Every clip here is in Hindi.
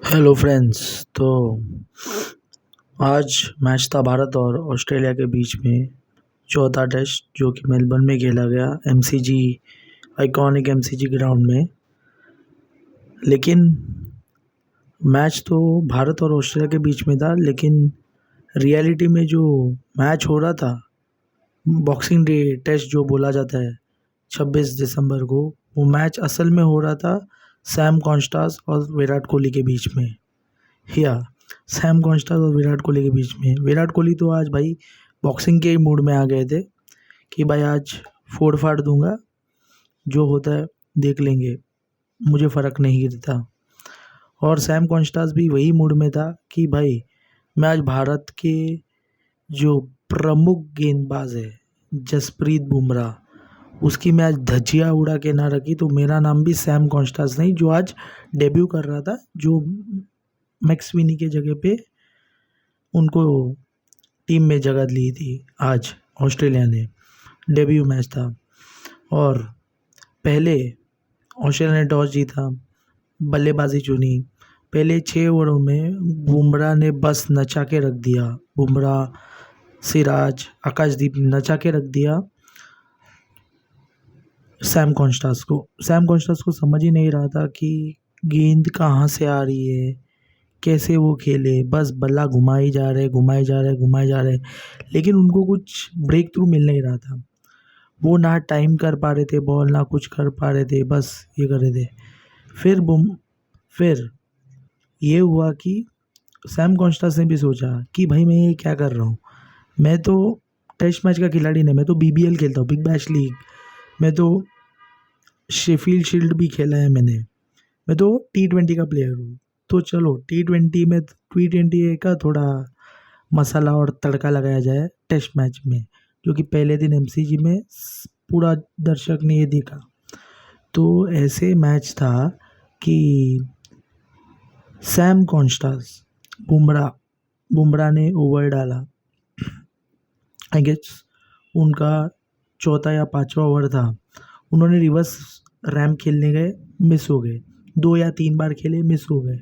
Hello friends. तो आज मैच था भारत और ऑस्ट्रेलिया के बीच में, चौथा टेस्ट जो कि मेलबर्न में खेला गया एमसीजी आइकॉनिक एमसीजी ग्राउंड में। लेकिन मैच तो भारत और ऑस्ट्रेलिया के बीच में था, लेकिन रियलिटी में जो मैच हो रहा था, बॉक्सिंग डे टेस्ट जो बोला जाता है 26 दिसंबर को, वो मैच असल में हो रहा था सैम कॉन्स्टास और विराट कोहली के बीच में। या सैम कॉन्स्टा और विराट कोहली के बीच में। विराट कोहली तो आज भाई बॉक्सिंग के ही मूड में आ गए थे कि भाई आज फोड़ फाड़ दूंगा, जो होता है देख लेंगे, मुझे फ़र्क नहीं गिरता। और सैम कॉन्स्टास भी वही मूड में था कि भाई मैं आज भारत के जो प्रमुख गेंदबाज है जसप्रीत बुमराह, उसकी मैं आज धज्जियाँ उड़ा के ना रखी तो मेरा नाम भी सैम कॉन्स्टास नहीं, जो आज डेब्यू कर रहा था, जो मैक्सविनी के जगह पे उनको टीम में जगह ली थी। आज ऑस्ट्रेलिया ने डेब्यू मैच था और पहले ऑस्ट्रेलिया ने टॉस जीता, बल्लेबाजी चुनी। पहले 6 ओवरों में बुमराह ने बस नचा के रख दिया। बुमराह, सिराज, आकाशदीप ने नचा के रख दिया सैम कॉन्स्टास को। सैम कॉन्स्टास को समझ ही नहीं रहा था कि गेंद कहाँ से आ रही है, कैसे वो खेले। बस बल्ला घुमाए जा रहे घुमाए जा रहे घुमाए जा रहे, लेकिन उनको कुछ ब्रेक थ्रू मिल नहीं रहा था। वो ना टाइम कर पा रहे थे बॉल, ना कुछ कर पा रहे थे, बस ये कर रहे थे। फिर ये हुआ कि सैम कॉन्स्टास ने भी सोचा कि भाई मैं ये क्या कर रहा हूँ। मैं तो टेस्ट मैच का खिलाड़ी नहीं, मैं तो बीबीएल खेलता हूँ, बिग बैश लीग। मैं तो शेफील्ड शील्ड भी खेला है मैंने। मैं तो T20 का प्लेयर हूँ। तो चलो T20 का थोड़ा मसाला और तड़का लगाया जाए टेस्ट मैच में, जो कि पहले दिन एमसीजी में पूरा दर्शक ने ये देखा। तो ऐसे मैच था कि सैम कॉन्स्टास, बुमराह ने ओवर डाला। आई गेस उनका चौथा या पांचवा ओवर था। उन्होंने रिवर्स रैम खेलने गए, मिस हो गए। 2 या 3 बार खेले, मिस हो गए।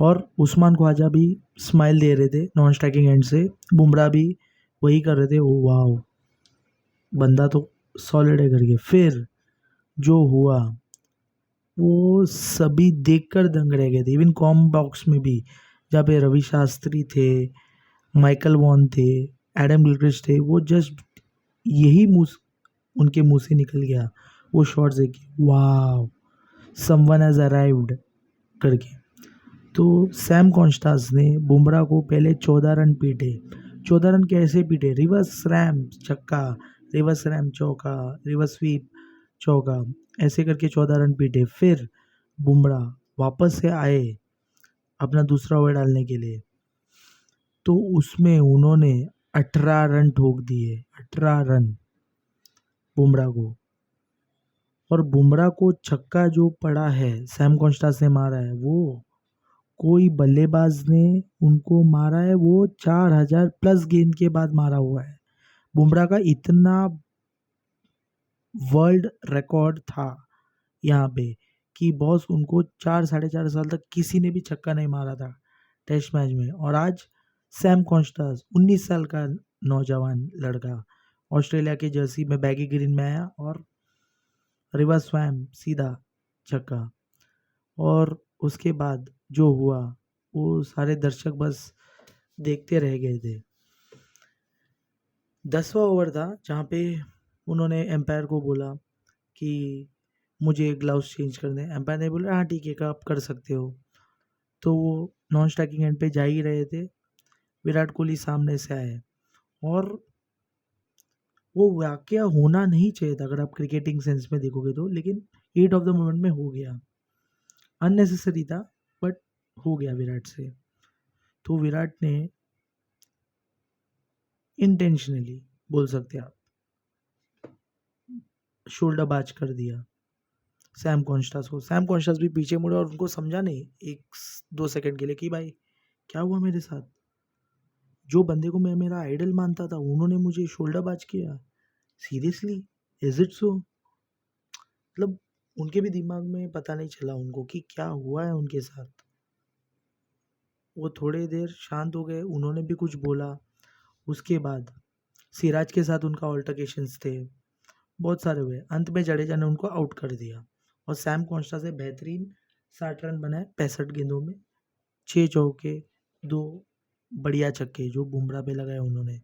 और उस्मान ख्वाजा भी स्माइल दे रहे थे नॉन स्ट्राइकिंग एंड से। बुमराह भी वही कर रहे थे, ओ वाह बंदा तो सॉलिड है करके। फिर जो हुआ वो सभी देखकर दंग रह गए थे। इवन कॉम बॉक्स में भी, जहाँ पे रवि शास्त्री थे, माइकल वॉन थे, एडम गिलक्रिस्ट थे, वो जस्ट यही मुंह उनके मुंह से निकल गया वो शॉट्स देख के, वाह समवन हैज अराइव्ड करके। तो सैम कॉन्स्टास ने बुमराह को पहले 14 रन पीटे। 14 रन कैसे पीटे? रिवर्स रैम छक्का, रिवर्स रैम चौका, रिवर्स स्वीप चौका, ऐसे करके 14 रन पीटे। फिर बुमराह वापस से आए अपना दूसरा ओवर डालने के लिए, तो उसमें उन्होंने 18 रन ठोक दिए। 18 रन बुमराह को। और बुमराह को छक्का जो पड़ा है सैम कॉन्स्टास ने मारा है, वो कोई बल्लेबाज ने उनको मारा है, वो 4000+ गेंद के बाद मारा हुआ है। बुमराह का इतना वर्ल्ड रिकॉर्ड था यहाँ पे कि बॉस उनको 4 साढ़े 4 साल तक किसी ने भी छक्का नहीं मारा था टेस्ट मैच में। और आज सैम कॉन्स्टास 19 साल का नौजवान लड़का ऑस्ट्रेलिया के जर्सी में बैगी ग्रीन में आया और रिवर्स स्वैम सीधा छक्का। और उसके बाद जो हुआ वो सारे दर्शक बस देखते रह गए थे। 10वां ओवर था जहाँ पे उन्होंने एम्पायर को बोला कि मुझे ग्लव्स चेंज कर दें। एम्पायर ने बोला हाँ ठीक है आप कर सकते हो। तो वो नॉन स्ट्राइकिंग एंड पे जा ही रहे थे, विराट कोहली सामने से आए और वो वाकया होना नहीं चाहिए था अगर आप क्रिकेटिंग सेंस में देखोगे तो, लेकिन हीट ऑफ द मोमेंट में हो गया। अननेसेसरी था बट हो गया विराट से। तो विराट ने इंटेंशनली, बोल सकते हैं आप, शोल्डर बाज कर दिया सैम कॉन्स्टास को। सैम कॉन्स्टास भी पीछे मुड़े और उनको समझा नहीं 1-2 सेकंड के लिए कि भाई क्या हुआ मेरे साथ। जो बंदे को मैं मेरा आइडल मानता था उन्होंने मुझे शोल्डर बाज किया, सीरियसली, इज इट सो? मतलब उनके भी दिमाग में पता नहीं चला उनको कि क्या हुआ है उनके साथ। वो थोड़ी देर शांत हो गए, उन्होंने भी कुछ बोला। उसके बाद सिराज के साथ उनका ऑल्टरकेशंस थे, बहुत सारे हुए। अंत में जडेजा ने उनको आउट कर दिया और सैम कॉन्स्टा से बेहतरीन 60 रन बनाए 65 गेंदों में, 6 चौके, 2 बढ़िया छक्के जो बुमराह पे लगाए उन्होंने।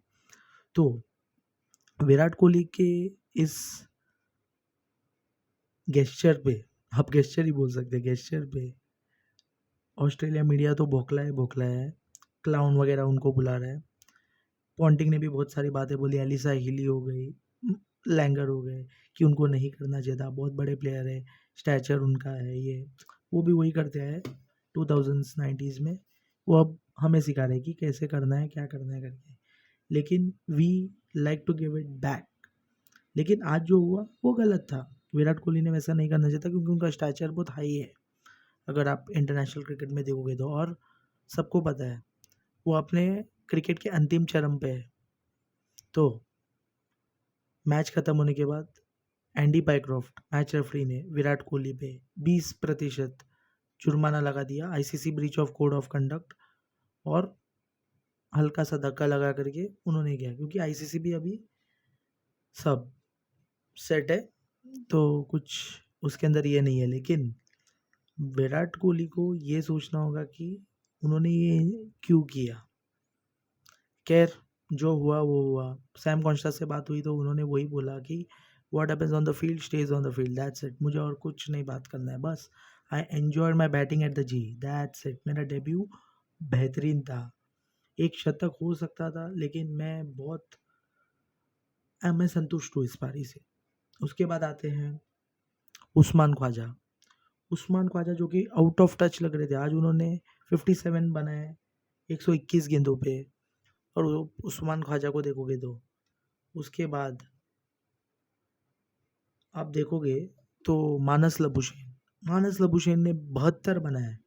तो विराट कोहली के इस गेस्चर पे, आप गेस्चर ही बोल सकते हैं, गेस्चर पे ऑस्ट्रेलिया मीडिया तो बौखला है, क्लाउन वगैरह उनको बुला रहा है। पॉन्टिंग ने भी बहुत सारी बातें बोली, एलिसा हिली हो गई, लैंगर हो गए, कि उनको नहीं करना चाहिए था, बहुत बड़े प्लेयर है, स्टैचर उनका है, ये वो भी वही करते हैं 2000s 90s में। वो अब हमें सिखा रहे हैं कि कैसे करना है, क्या करना है करके, लेकिन we like to give it back. लेकिन आज जो हुआ वो गलत था, विराट कोहली ने वैसा नहीं करना चाहिए था, क्योंकि उनका स्टैचर बहुत हाई है अगर आप इंटरनेशनल क्रिकेट में देखोगे तो। और सबको पता है वो अपने क्रिकेट के अंतिम चरम पे है। तो मैच ख़त्म होने के बाद एंडी पाइक्रॉफ्ट मैच रेफरी ने विराट कोहली पे 20% जुर्माना लगा दिया, ICC breach of code of conduct, और हल्का सा धक्का लगा करके उन्होंने किया, क्योंकि आईसीसी भी अभी सब सेट है, तो कुछ उसके अंदर ये नहीं है। लेकिन विराट कोहली को ये सोचना होगा कि उन्होंने ये क्यों किया। खैर, जो हुआ वो हुआ। सैम कॉन्स्टा से बात हुई तो उन्होंने वही बोला कि what happens on the field stage on the field, that's it, मुझे और कुछ नहीं बात करना है, बस I enjoy my batting at the G, that's it. मेरा डेब्यू बेहतरीन था, एक शतक हो सकता था, लेकिन मैं संतुष्ट हूँ इस पारी से। उसके बाद आते हैं उस्मान ख्वाजा जो कि आउट ऑफ टच लग रहे थे। आज उन्होंने 57 बनाए 121 गेंदों पे, और उस्मान ख्वाजा को देखोगे तो उसके बाद आप देखोगे तो मानस लबुशेन ने 72 बनाए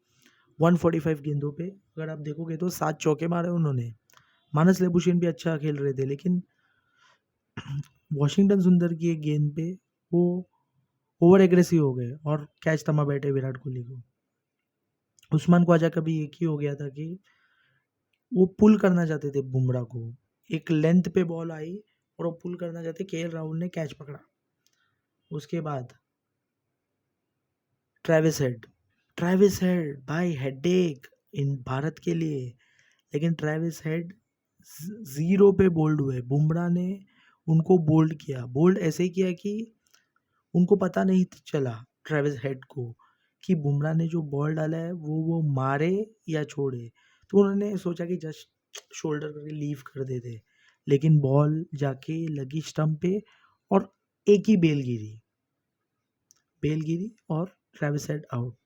145 गेंदों पे। अगर आप देखोगे तो 7 चौके मारे उन्होंने। मानस लबुशेन भी अच्छा खेल रहे थे, लेकिन वॉशिंगटन सुंदर की एक गेंद पे वो ओवर एग्रेसिव हो गए और कैच थमा बैठे विराट कोहली को। उस्मान ख्वाजा का भी एक ही हो गया था कि वो पुल करना चाहते थे बुमराह को, एक लेंथ पे बॉल आई और वो पुल करना चाहते, केएल राहुल ने कैच पकड़ा। उसके बाद ट्रेविस हेड भाई हेडेक इन भारत के लिए, लेकिन ट्रेविस हेड 0 पे बोल्ड हुए। बुमराह ने उनको बोल्ड ऐसे ही किया कि उनको पता नहीं चला ट्रेविस हेड को कि बुमराह ने जो बॉल डाला है वो मारे या छोड़े। तो उन्होंने सोचा कि जस्ट शोल्डर करके लीव कर देते, लेकिन बॉल जाके लगी स्टंप पे और एक ही बेल गिरी और ट्रेविस हेड आउट।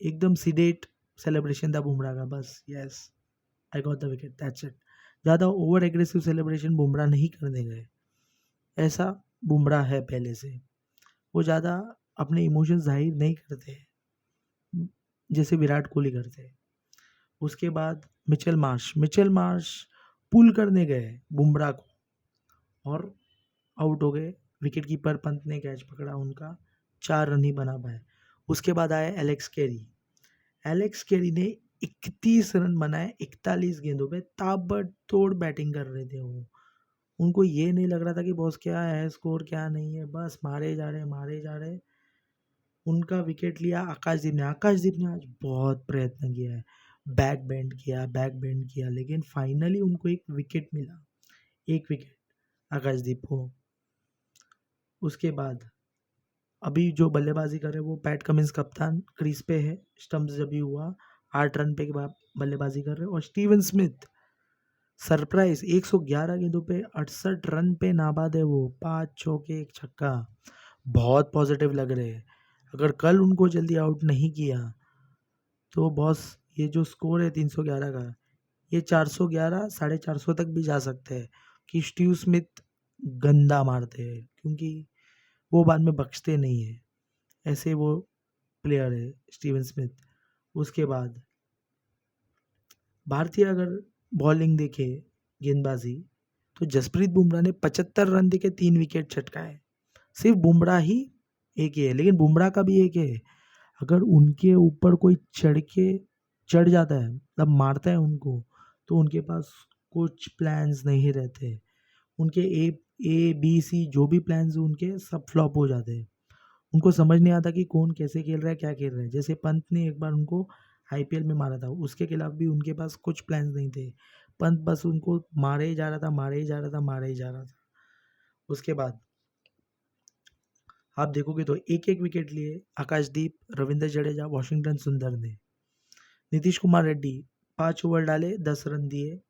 एकदम सीडेट सेलिब्रेशन था बुमराह का, बस yes I got the wicket, that's it. ज़्यादा ओवर एग्रेसिव सेलिब्रेशन बुमराह नहीं करने गए, ऐसा बुमराह है पहले से, वो ज़्यादा अपने इमोशंस जाहिर नहीं करते जैसे विराट कोहली करते हैं। उसके बाद मिचेल मार्श पुल करने गए बुमराह को और आउट हो गए। विकेट कीपर पंत ने कैच पकड़ा उनका, 4 रन ही बना पाए। उसके बाद आए एलेक्स कैरी ने 31 रन बनाए 41 गेंदों पे, ताबड़तोड़ बैटिंग कर रहे थे वो। उनको ये नहीं लग रहा था कि बॉस क्या है स्कोर क्या नहीं है, बस मारे जा रहे। उनका विकेट लिया आकाशदीप ने आज बहुत प्रयत्न किया है, बैक बेंड किया, लेकिन फाइनली उनको एक विकेट आकाशदीप को। उसके बाद अभी जो बल्लेबाजी करे वो पैट कमिंस कप्तान क्रीज पे है, स्टंप्स जब भी हुआ 8 रन पे बल्लेबाजी कर रहे, और स्टीवन स्मिथ सरप्राइज 111 गेंदों पे 68 रन पे नाबाद है वो, 5 चौके 1 छक्का, बहुत पॉजिटिव लग रहे हैं। अगर कल उनको जल्दी आउट नहीं किया तो बॉस ये जो स्कोर है 311 का, ये 411 450 तक भी जा सकते हैं, कि स्टीव स्मिथ गंदा मारते हैं, क्योंकि वो बाद में बख्शते नहीं है, ऐसे वो प्लेयर है स्टीवन स्मिथ। उसके बाद भारतीय अगर बॉलिंग देखे, गेंदबाजी, तो जसप्रीत बुमराह ने 75 रन देके 3 विकेट छटकाए। सिर्फ बुमराह ही एक ही है, लेकिन बुमराह का भी एक है, अगर उनके ऊपर कोई चढ़ के चढ़ जाता है, मतलब मारता है उनको, तो उनके पास कुछ प्लान्स नहीं रहते। उनके ए बी सी जो भी प्लान्स उनके सब फ्लॉप हो जाते हैं। उनको समझ नहीं आता कि कौन कैसे खेल रहा है, क्या खेल रहा है। जैसे पंत ने एक बार उनको आईपीएल में मारा था, उसके खिलाफ भी उनके पास कुछ प्लान्स नहीं थे। पंत बस उनको मारे ही जा रहा था, मारे ही जा रहा था, मारे ही जा रहा था। उसके बाद आप देखोगे तो एक एक विकेट लिए आकाशदीप, रविंद्र जडेजा, वॉशिंगटन सुंदर ने। नीतीश कुमार रेड्डी 5 ओवर डाले, 10 रन दिए।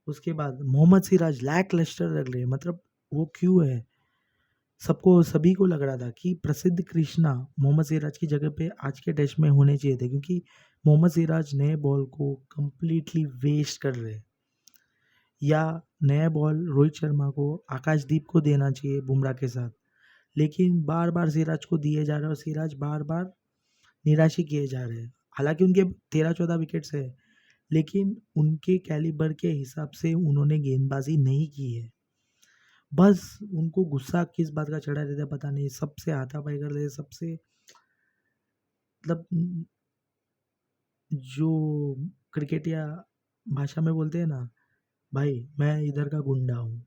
उसके बाद मोहम्मद सिराज लैक लस्टर लग रहे, मतलब वो क्यों है, सबको सभी को लग रहा था कि प्रसिद्ध कृष्णा मोहम्मद सिराज की जगह पे आज के टेस्ट में होने चाहिए थे, क्योंकि मोहम्मद सिराज नए बॉल को कंप्लीटली वेस्ट कर रहे हैं। या नया बॉल रोहित शर्मा को, आकाशदीप को देना चाहिए बुमराह के साथ, लेकिन बार बार सिराज को दिए जा रहे हैं और सिराज बार बार निराश ही किए जा रहे हैं। हालांकि उनके 13-14 विकेट्स है, लेकिन उनके कैलिबर के हिसाब से उन्होंने गेंदबाजी नहीं की है। बस उनको गुस्सा किस बात का चढ़ा रहता है पता नहीं, सबसे हाथापाई कर रहे, सबसे मतलब जो क्रिकेटिया भाषा में बोलते हैं ना, भाई मैं इधर का गुंडा हूँ,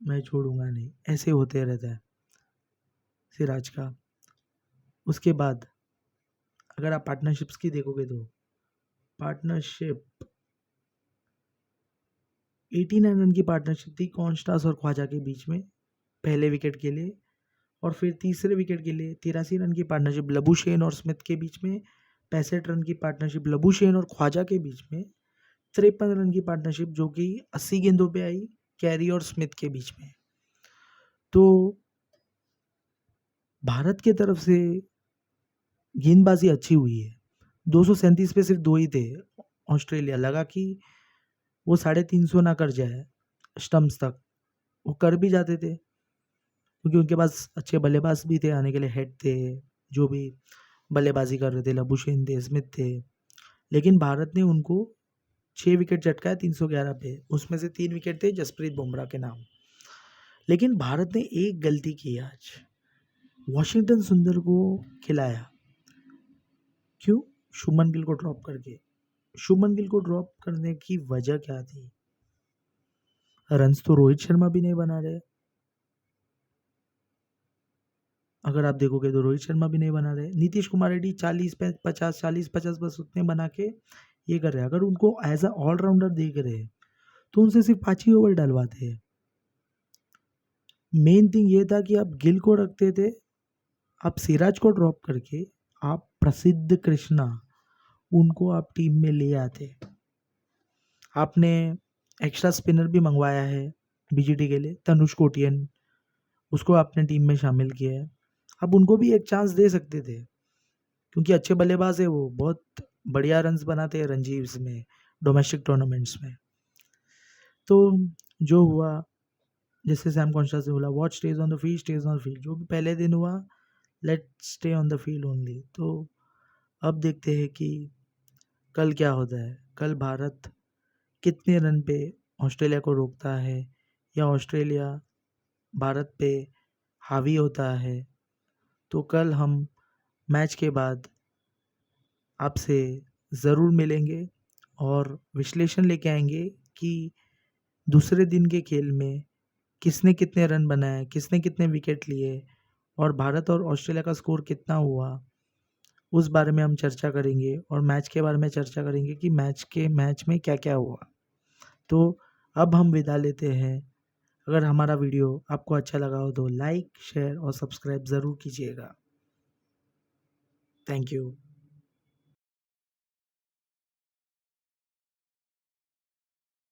मैं छोड़ूंगा नहीं, ऐसे होते रहता है सिराज का। उसके बाद अगर आप पार्टनरशिप्स की देखोगे तो पार्टनरशिप 89 रन की पार्टनरशिप थी कॉन्स्टास और ख्वाजा के बीच में पहले विकेट के लिए। और फिर तीसरे विकेट के लिए 83 रन की पार्टनरशिप लबुशेन और स्मिथ के बीच में, 65 रन की पार्टनरशिप लबुशेन और ख्वाजा के बीच में, 53 रन की पार्टनरशिप जो कि 80 गेंदों पे आई कैरी और स्मिथ के बीच में। तो भारत की तरफ से गेंदबाजी अच्छी हुई है। 237 पे सिर्फ 2 ही थे। ऑस्ट्रेलिया लगा कि वो 350 ना कर जाए स्टम्प्स तक, वो कर भी जाते थे क्योंकि उनके पास अच्छे बल्लेबाज भी थे, आने के लिए हेड थे जो भी बल्लेबाजी कर रहे थे, लबुशेन थे, स्मिथ थे। लेकिन भारत ने उनको 6 विकेट चटकाया 311 पे, उसमें से 3 विकेट थे जसप्रीत बुमराह के नाम। लेकिन भारत ने एक गलती की आज, वॉशिंगटन सुंदर को खिलाया। क्यों? शुभमन गिल को ड्रॉप करके। शुभमन गिल को ड्रॉप करने की वजह क्या थी? रन्स तो रोहित शर्मा भी नहीं बना रहे, अगर आप देखोगे तो रोहित शर्मा भी नहीं बना रहे। नीतीश कुमार रेड्डी 40-50, 40-50 बस उतने बना के ये कर रहे हैं। अगर उनको एज अ ऑलराउंडर देख रहे हैं तो उनसे सिर्फ 5 ही ओवर डलवाते हैं। मेन थिंग ये था कि आप गिल को रखते थे, आप सिराज को ड्रॉप करके आप प्रसिद्ध कृष्णा उनको आप टीम में ले आते। आपने एक्स्ट्रा स्पिनर भी मंगवाया है बीजीटी के लिए, तनुष कोटियन, उसको आपने टीम में शामिल किया है। अब उनको भी एक चांस दे सकते थे क्योंकि अच्छे बल्लेबाज है, वो बहुत बढ़िया रन्स बनाते हैं रणजीव्स में, डोमेस्टिक टूर्नामेंट्स में। तो जो हुआ, जैसे सैम कॉन्स्टेंस ने बोला, what stage on the field stage on field, जो भी पहले दिन हुआ let stay on the field only. तो अब देखते हैं कि कल क्या होता है। कल भारत कितने रन पे ऑस्ट्रेलिया को रोकता है या ऑस्ट्रेलिया भारत पे हावी होता है। तो कल हम मैच के बाद आपसे ज़रूर मिलेंगे और विश्लेषण लेके आएंगे कि दूसरे दिन के खेल में किसने कितने रन बनाए, किसने कितने विकेट लिए और भारत और ऑस्ट्रेलिया का स्कोर कितना हुआ, उस बारे में हम चर्चा करेंगे। और मैच के बारे में चर्चा करेंगे कि मैच में क्या क्या हुआ। तो अब हम विदा लेते हैं। अगर हमारा वीडियो आपको अच्छा लगा हो तो लाइक, शेयर और सब्सक्राइब ज़रूर कीजिएगा। Thank you.